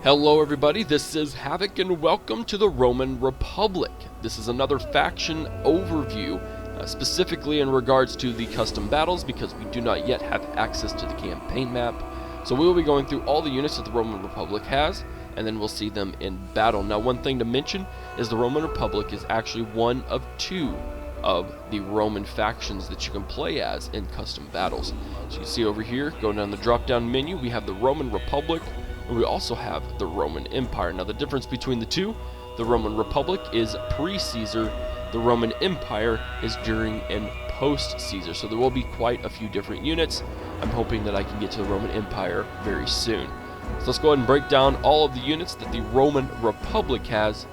Hello everybody, this is Havoc and welcome to the Roman Republic. This is another faction overview, specifically in regards to the custom battles because we do not yet have access to the campaign map. So we will be going through all the units that the Roman Republic has, and then we'll see them in battle. Now one thing to mention is the Roman Republic is actually one of two of the Roman factions that you can play as in custom battles. So you see over here, going down the drop down menu, we have the Roman Republic, and we also have the Roman Empire. Now the difference between the two, the Roman Republic is pre-Caesar, the Roman Empire is during and post-Caesar. So there will be quite a few different units. I'm hoping that I can get to the Roman Empire very soon. So let's go ahead and break down all of the units that the Roman Republic has,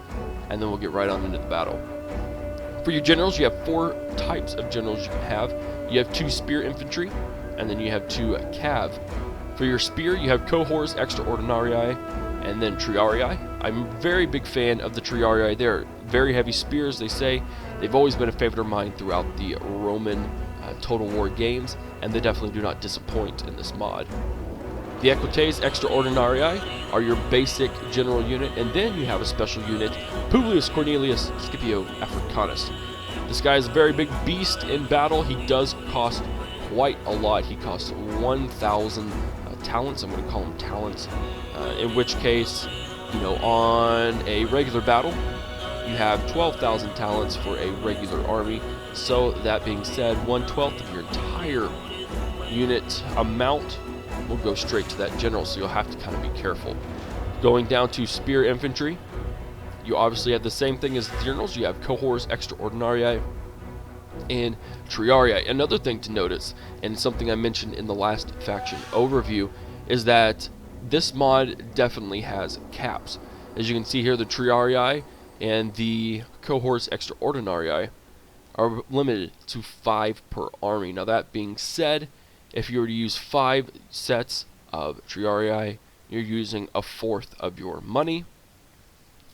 and then we'll get right on into the battle. For your generals, you have four types of generals you can have. You have 2 spear infantry, and then you have 2 cav. For your spear, you have cohors extraordinarii, and then Triarii. I'm a very big fan of the Triarii. They're very heavy spears, they say. They've always been a favorite of mine throughout the Roman Total War games, and they definitely do not disappoint in this mod. The Equites extraordinarii are your basic general unit, and then you have a special unit, Publius Cornelius Scipio Africanus. This guy is a very big beast in battle. He does cost quite a lot. He costs 1,000 talents. I'm going to call them talents. In which case, you know, on a regular battle, you have 12,000 talents for a regular army. So that being said, 1/12 of your entire unit amount will go straight to that general. So you'll have to kind of be careful. Going down to spear infantry, you obviously have the same thing as the generals. You have cohors extraordinarii and Triarii. Another thing to notice, and something I mentioned in the last faction overview, is that this mod definitely has caps. As you can see here, the Triarii and the cohorts extraordinarii are limited to 5 per army. Now that being said, if you were to use 5 sets of Triarii, you're using 1/4 of your money.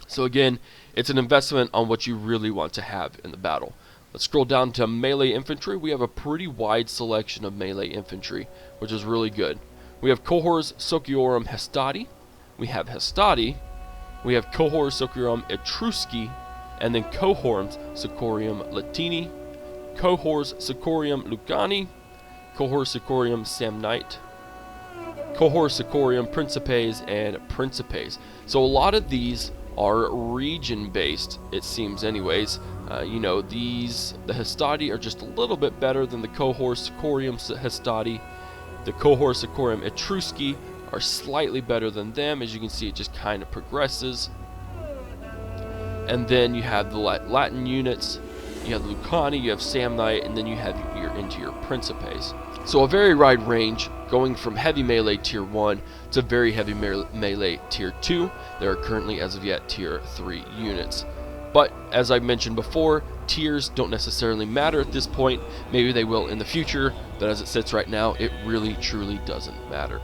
So again, it's an investment on what you really want to have in the battle. Let's scroll down to melee infantry. We have a pretty wide selection of melee infantry, which is really good. We have cohors sociorum Hestati, we have Hestati, we have cohors sociorum Etrusci, and then cohorms sociorum Latini, cohors sociorum Lucani, cohors sociorum Samnite, cohors sociorum Principes, and Principes. So a lot of these are region-based, it seems anyways. You know, the Hestati are just a little bit better than the cohors sociorum Hestati. The cohors sociorum Etrusci are slightly better than them. As you can see, it just kind of progresses. And then you have the Latin units, you have Lucani, you have Samnite, and then you have your Principes. So a very wide range, going from heavy melee tier 1 to very heavy melee tier 2. There are currently, as of yet, tier 3 units. But as I mentioned before, tiers don't necessarily matter at this point. Maybe they will in the future, but as it sits right now, it really truly doesn't matter.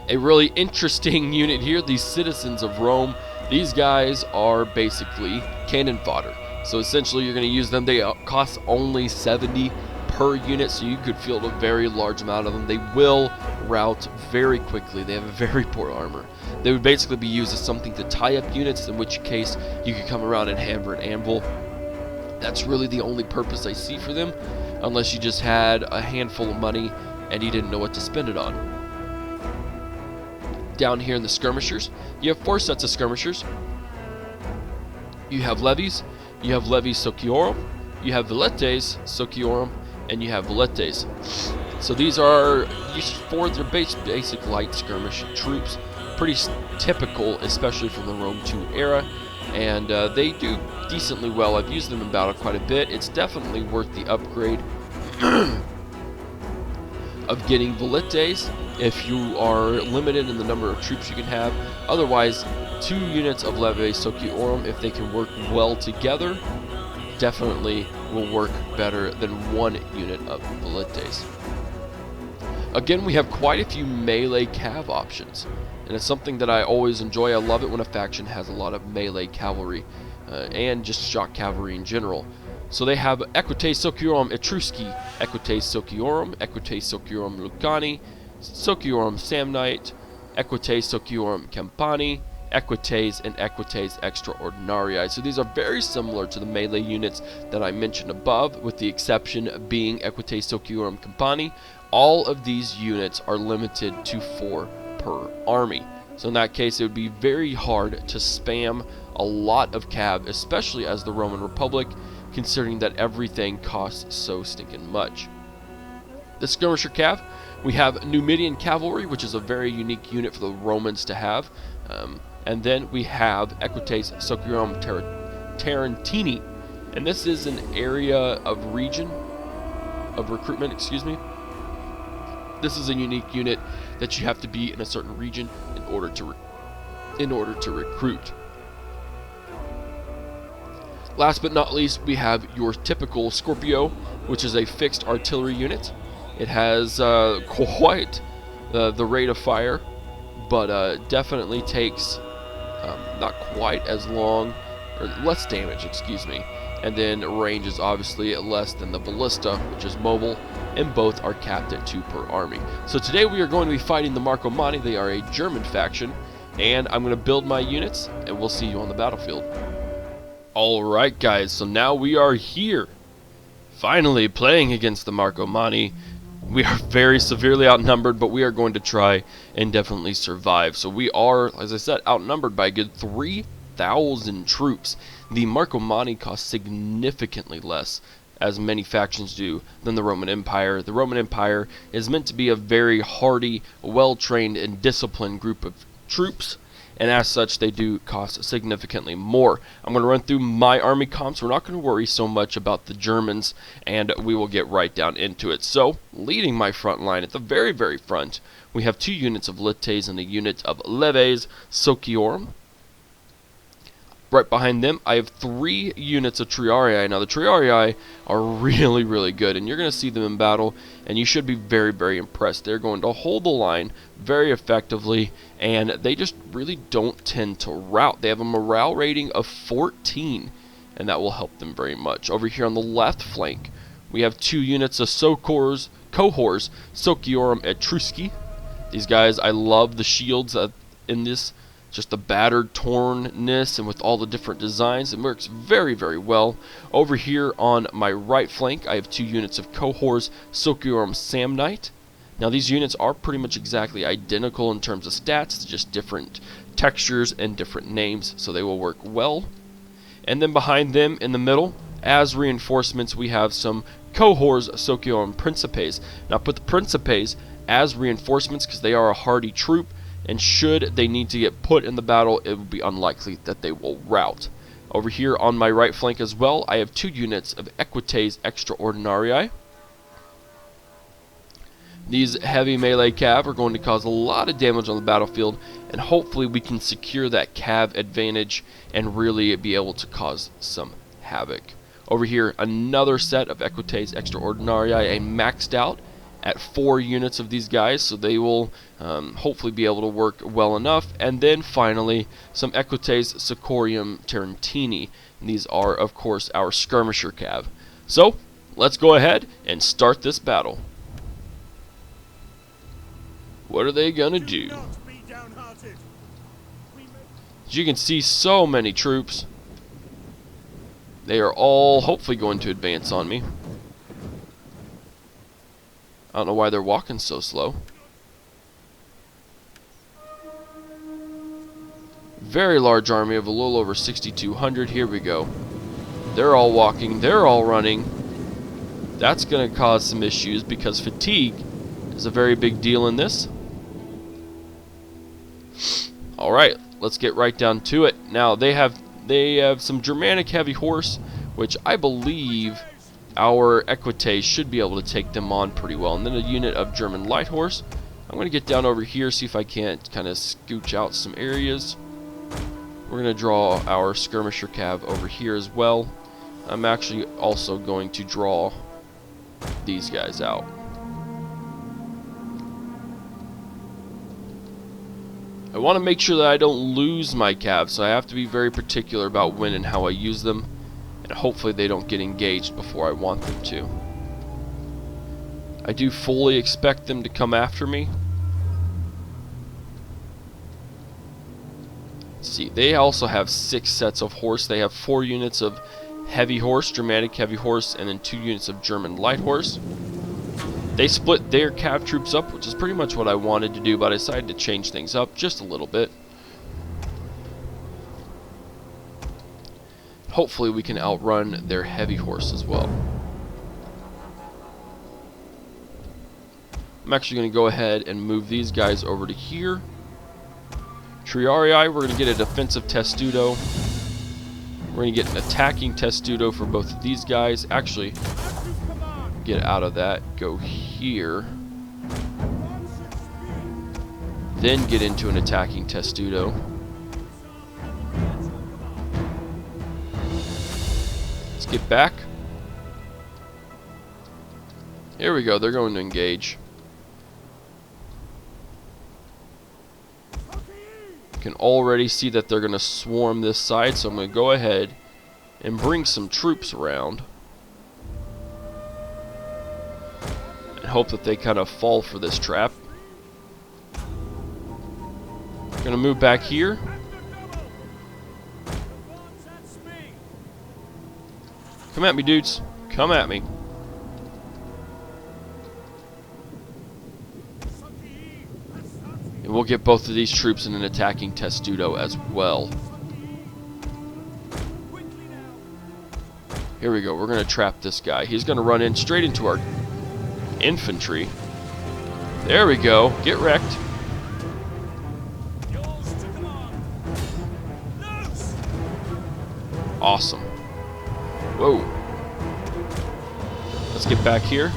A really interesting unit here, these citizens of Rome. These guys are basically cannon fodder. So essentially you're going to use them. They cost only 70 per unit, so you could field a very large amount of them. They will rout very quickly. They have a very poor armor. They would basically be used as something to tie up units, in which case you could come around and hammer and anvil. That's really the only purpose I see for them, unless you just had a handful of money and you didn't know what to spend it on. Down here in the skirmishers, you have 4 sets of skirmishers. You have levies sociorum, you have villetes sociorum, and you have villetes. So these are used for their basic light skirmish troops. Pretty typical, especially from the Rome 2 era, and they do decently well. I've used them in battle quite a bit. It's definitely worth the upgrade of getting villetes if you are limited in the number of troops you can have. Otherwise, 2 units of levies sociorum, if they can work well together, definitely will work better than 1 unit of villetes. Again, we have quite a few melee cav options, and it's something that I always enjoy. I love it when a faction has a lot of melee cavalry and just shock cavalry in general. So they have Equites sociorum Etrusci, Equites sociorum Lucani, Sociorum Samnite, Equites Sociorum Campani, Equites, and Equites Extraordinarii. So these are very similar to the melee units that I mentioned above, with the exception being Equites Sociorum Campani. All of these units are limited to 4 per army. So in that case, it would be very hard to spam a lot of cav, especially as the Roman Republic, considering that everything costs so stinking much. The Skirmisher Cav, we have Numidian Cavalry, which is a very unique unit for the Romans to have. And then we have Equites Sociorum Tarentini, and this is an area of recruitment, excuse me. This is a unique unit that you have to be in a certain region in order to recruit. Last but not least, we have your typical Scorpio, which is a fixed artillery unit. It has quite the rate of fire, but definitely takes not quite as long, or less damage, excuse me. And then range is obviously less than the Ballista, which is mobile, and both are capped at 2 per army. So today we are going to be fighting the Marcomanni. They are a German faction, and I'm going to build my units, and we'll see you on the battlefield. Alright guys, so now we are here, finally playing against the Marcomanni. We are very severely outnumbered, but we are going to try and definitely survive. So we are, as I said, outnumbered by a good 3,000 troops. The Marcomanni cost significantly less, as many factions do, than the Roman Empire. The Roman Empire is meant to be a very hardy, well-trained, and disciplined group of troops, and as such they do cost significantly more. I'm going to run through my army comps. We're not going to worry so much about the Germans, and we will get right down into it. So, leading my front line at the very, very front, we have 2 units of Lites and a unit of Leves Sociorum. Right behind them, I have 3 units of Triarii. Now, the Triarii are really, really good, and you're going to see them in battle, and you should be very, very impressed. They're going to hold the line very effectively, and they just really don't tend to rout. They have a morale rating of 14, and that will help them very much. Over here on the left flank, we have 2 units of Cohors Sociorum Etrusci. These guys, I love the shields in this. Just the battered tornness and with all the different designs, it works very, very well. Over here on my right flank, I have 2 units of Cohors Sociorum Samnite. Now these units are pretty much exactly identical in terms of stats, just different textures and different names, so they will work well. And then behind them in the middle, as reinforcements, we have some Cohors Sociorum Principes. Now put the Principes as reinforcements because they are a hardy troop, and should they need to get put in the battle, it would be unlikely that they will rout. Over here on my right flank as well, I have 2 units of Equites Extraordinarii. These heavy melee cav are going to cause a lot of damage on the battlefield, and hopefully we can secure that cav advantage and really be able to cause some havoc. Over here, another set of Equites Extraordinarii, a maxed out at 4 units of these guys, so they will hopefully be able to work well enough. And then finally, some Equites Sociorum Tarentini. And these are, of course, our Skirmisher Cav. So, let's go ahead and start this battle. What are they gonna do? As you can see, so many troops. They are all hopefully going to advance on me. I don't know why they're walking so slow. Very large army of a little over 6,200. Here we go. They're all walking. They're all running. That's going to cause some issues because fatigue is a very big deal in this. Alright, let's get right down to it. Now, they have some Germanic heavy horse, which I believe our Equites should be able to take them on pretty well. And then a unit of German light horse. I'm going to get down over here, see if I can't kind of scooch out some areas. We're going to draw our Skirmisher Cav over here as well. I'm actually also going to draw these guys out. I want to make sure that I don't lose my Cav, so I have to be very particular about when and how I use them. And hopefully they don't get engaged before I want them to. I do fully expect them to come after me. see. They also have 6 sets of horse. They have 4 units of heavy horse, Germanic heavy horse, and then 2 units of German light horse. They split their cav troops up, which is pretty much what I wanted to do, but I decided to change things up just a little bit. Hopefully we can outrun their heavy horse as well. I'm actually going to go ahead and move these guys over to here. Triarii, we're going to get a defensive testudo. We're going to get an attacking testudo for both of these guys. Actually, get out of that. Go here. Then get into an attacking testudo. Let's get back. Here we go. They're going to engage. Can already see that they're going to swarm this side, so I'm going to go ahead and bring some troops around and hope that they kind of fall for this trap. Going to move back here. Come at me, dudes. Come at me. And we'll get both of these troops in an attacking testudo as well. Here we go. We're going to trap this guy. He's going to run in straight into our infantry. There we go. Get wrecked. Awesome. Whoa. Let's get back here.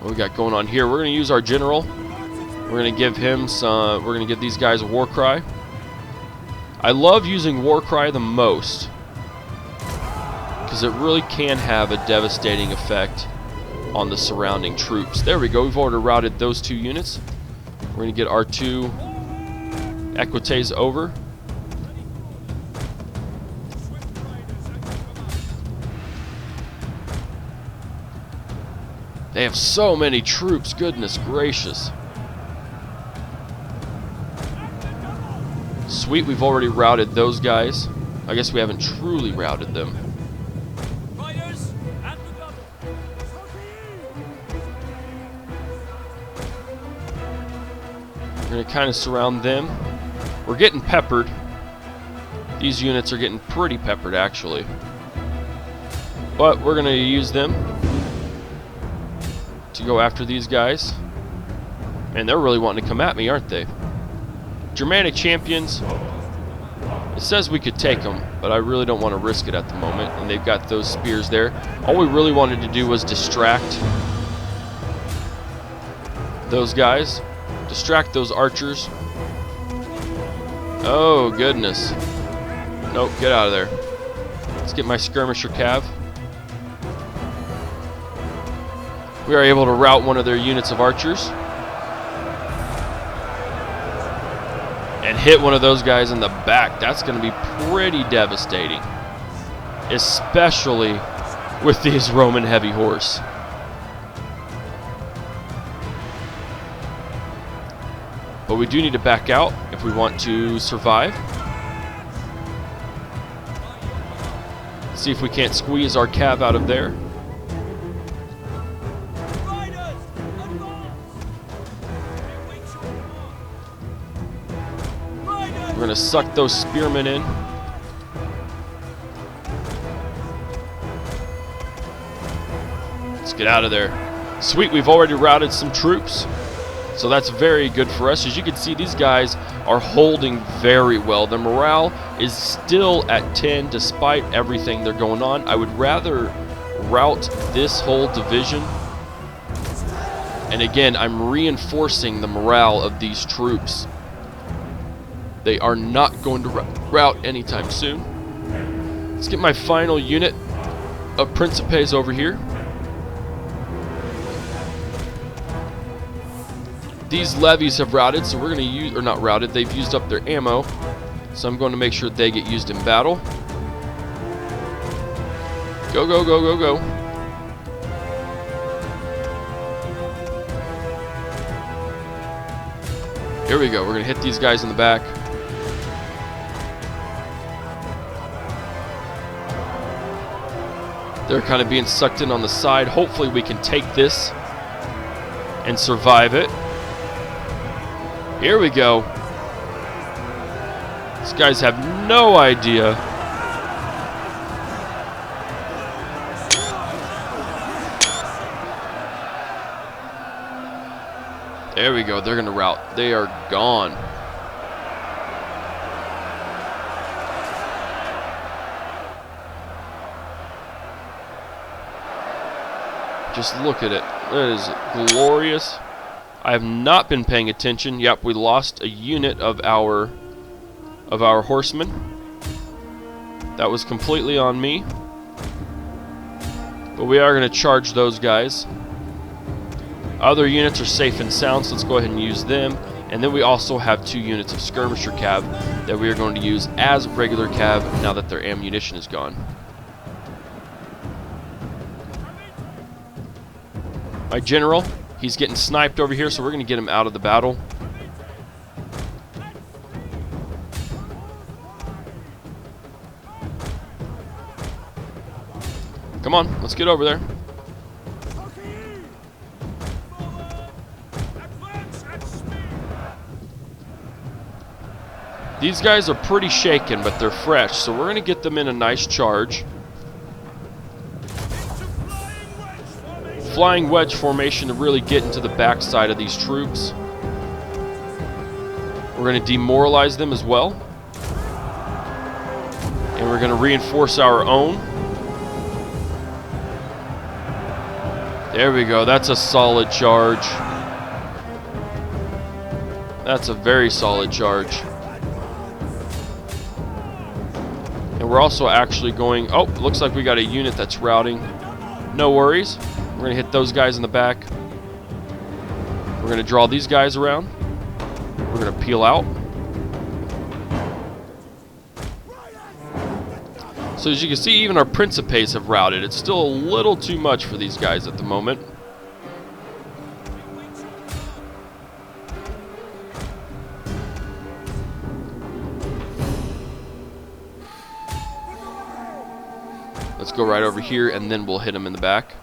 What we got going on here? We're going to use our general. We're going to give him some. We're going to give these guys a war cry. I love using war cry the most because it really can have a devastating effect on the surrounding troops. There we go. We've already routed those 2 units. We're going to get our 2 equites over. They have so many troops, goodness gracious. Sweet, we've already routed those guys. I guess we haven't truly routed them. We're going to kind of surround them. We're getting peppered. These units are getting pretty peppered, actually. But we're going to use them to go after these guys. Man, they're really wanting to come at me, aren't they? Germanic champions. It says we could take them, but I really don't want to risk it at the moment. And they've got those spears there. All we really wanted to do was distract those guys. Distract those archers. Oh, goodness. Nope, get out of there. Let's get my Skirmisher Calves. We are able to rout one of their units of archers and hit one of those guys in the back. That's going to be pretty devastating, especially with these Roman heavy horse. But we do need to back out if we want to survive. See if we can't squeeze our cav out of there. We're going to suck those spearmen in. Let's get out of there. Sweet, we've already routed some troops. So that's very good for us. As you can see, these guys are holding very well. Their morale is still at 10 despite everything they're going on. I would rather rout this whole division. And again, I'm reinforcing the morale of these troops. They are not going to rout anytime soon. Let's get my final unit of Principes over here. These levies have routed, so we're going to use, or not routed, they've used up their ammo. So I'm going to make sure they get used in battle. Go, go, go, go, go. Here we go. We're going to hit these guys in the back. They're kind of being sucked in on the side. Hopefully we can take this and survive it. Here we go. These guys have no idea. There we go. They're going to rout. They are gone. Just look at it. That is glorious. I have not been paying attention. Yep, we lost a unit of our horsemen. That was completely on me. But we are going to charge those guys. Other units are safe and sound, so let's go ahead and use them. And then we also have 2 units of Skirmisher Cav that we are going to use as regular Cav now that their ammunition is gone. My general, he's getting sniped over here, so we're going to get him out of the battle. Come on, let's get over there. These guys are pretty shaken, but they're fresh, so we're going to get them in a nice charge. Flying wedge formation to really get into the backside of these troops. We're going to demoralize them as well. And we're going to reinforce our own. There we go. That's a solid charge. That's a very solid charge. And we're also actually going... Oh, looks like we got a unit that's routing. No worries. We're going to hit those guys in the back. We're going to draw these guys around. We're going to peel out. So as you can see, even our Principes have routed. It's still a little too much for these guys at the moment. Let's go right over here, and then we'll hit them in the back.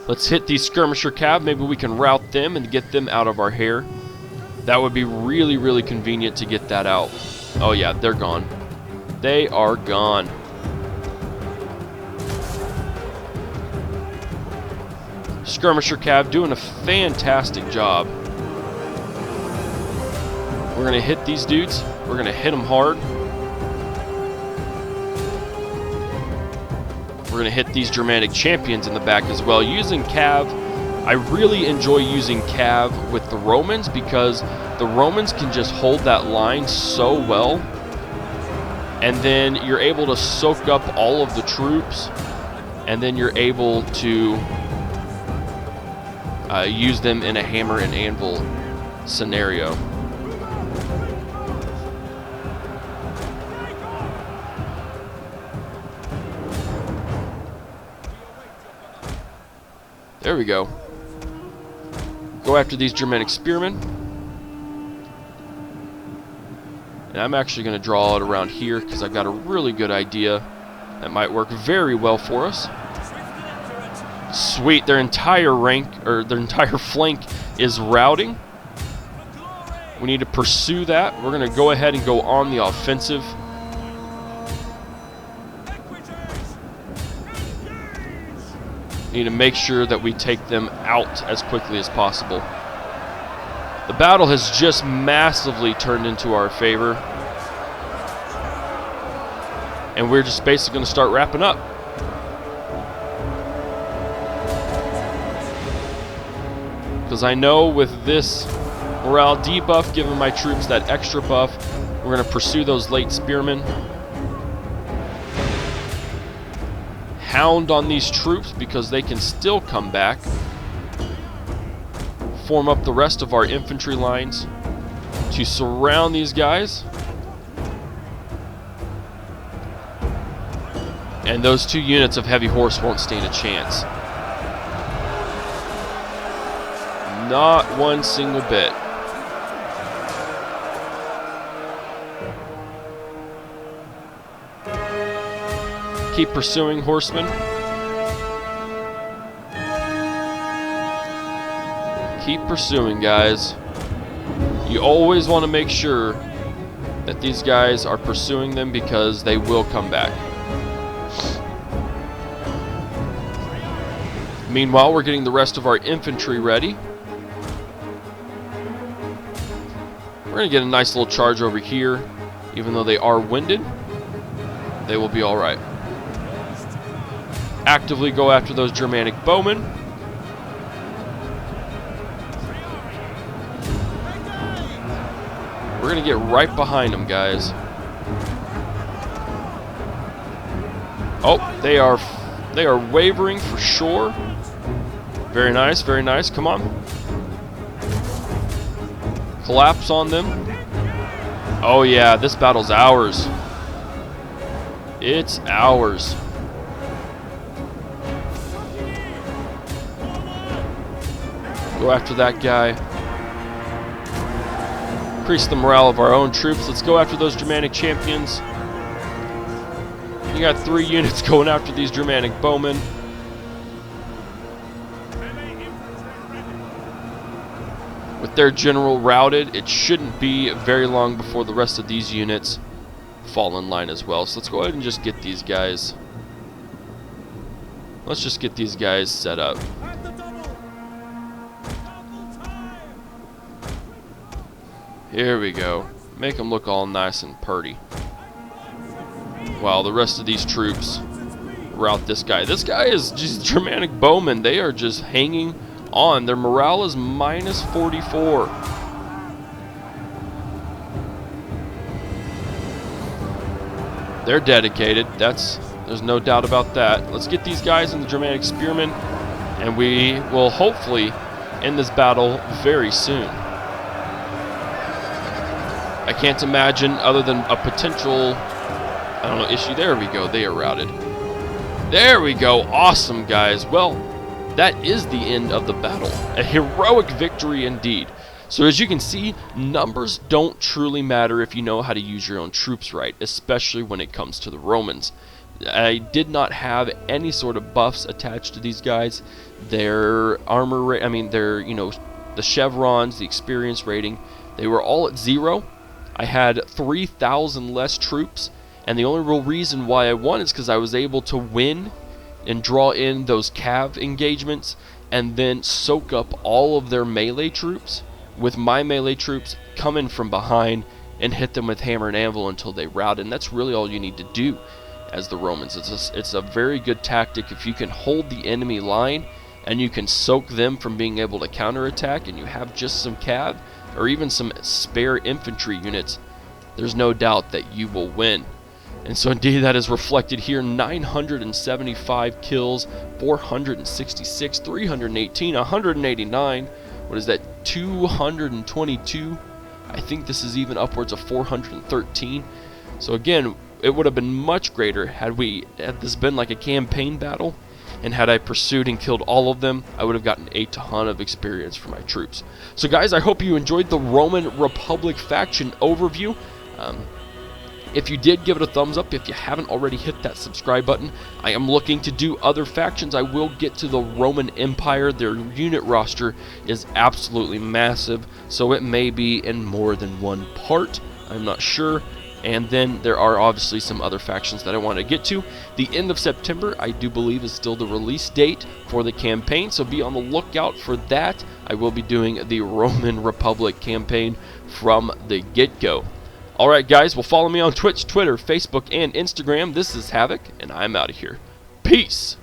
Let's hit these Skirmisher Cav. Maybe we can rout them and get them out of our hair. That would be really, really convenient to get that out. Oh yeah, they're gone. They are gone. Skirmisher Cav doing a fantastic job. We're going to hit these dudes. We're going to hit them hard. We're going to hit these Germanic champions in the back as well. Using Cav, I really enjoy using Cav with the Romans because the Romans can just hold that line so well. And then you're able to soak up all of the troops. And then you're able to use them in a hammer and anvil scenario. There we go. Go after these Germanic spearmen. And I'm actually going to draw it around here because I've got a really good idea that might work very well for us. Sweet, their entire rank, or their entire flank is routing. We need to pursue that. We're going to go ahead and go on the offensive. Need to make sure that we take them out as quickly as possible. The battle has just massively turned into our favor. And we're just basically going to start wrapping up. Because I know with this morale debuff, giving my troops that extra buff, we're going to pursue those late spearmen. Hound on these troops because they can still come back. Form up the rest of our infantry lines to surround these guys. And those 2 units of heavy horse won't stand a chance. Not one single bit. Keep pursuing, horsemen. Keep pursuing, guys. You always want to make sure that these guys are pursuing them because they will come back. Meanwhile, we're getting the rest of our infantry ready. We're going to get a nice little charge over here. Even though they are winded, they will be alright. Actively go after those Germanic bowmen. We're going to get right behind them, guys. Oh, they are wavering for sure. Very nice, very nice. Come on. Collapse on them. Oh yeah, this battle's ours. It's ours. Go after that guy. Increase the morale of our own troops. Let's go after those Germanic champions. You got 3 units going after these Germanic bowmen. With their general routed, it shouldn't be very long before the rest of these units fall in line as well. So let's go ahead and just get these guys. Let's just get these guys set up. Here we go. Make them look all nice and purty. While the rest of these troops rout this guy. This guy is just Germanic bowmen. They are just hanging on. Their morale is minus 44. They're dedicated. There's no doubt about that. Let's get these guys in the Germanic spearmen, and we will hopefully end this battle very soon. I can't imagine, other than a potential, I don't know, issue. There we go. They are routed. There we go. Awesome, guys. Well, that is the end of the battle. A heroic victory indeed. So as you can see, numbers don't truly matter if you know how to use your own troops right, especially when it comes to the Romans. I did not have any sort of buffs attached to these guys. Their armor, their, the chevrons, the experience rating, they were all at 0. I had 3,000 less troops, and the only real reason why I won is because I was able to win and draw in those cav engagements and then soak up all of their melee troops with my melee troops coming from behind and hit them with hammer and anvil until they rout. And that's really all you need to do as the Romans. It's a very good tactic if you can hold the enemy line and you can soak them from being able to counterattack, and you have just some cav or even some spare infantry units. There's no doubt that you will win. And so indeed that is reflected here. 975 kills, 466, 318, 189. What is that? 222. I think this is even upwards of 413. So again, it would have been much greater had this been like a campaign battle, and had I pursued and killed all of them, I would have gotten a ton of experience for my troops. So guys, I hope you enjoyed the Roman Republic faction overview. If you did, give it a thumbs up. If you haven't already, hit that subscribe button. I am looking to do other factions. I will get to the Roman Empire. Their unit roster is absolutely massive, so it may be in more than one part. I'm not sure. And then there are obviously some other factions that I want to get to. The end of September, I do believe, is still the release date for the campaign, so be on the lookout for that. I will be doing the Roman Republic campaign from the get-go. Alright guys, well, follow me on Twitch, Twitter, Facebook, and Instagram. This is Havoc, and I'm out of here. Peace!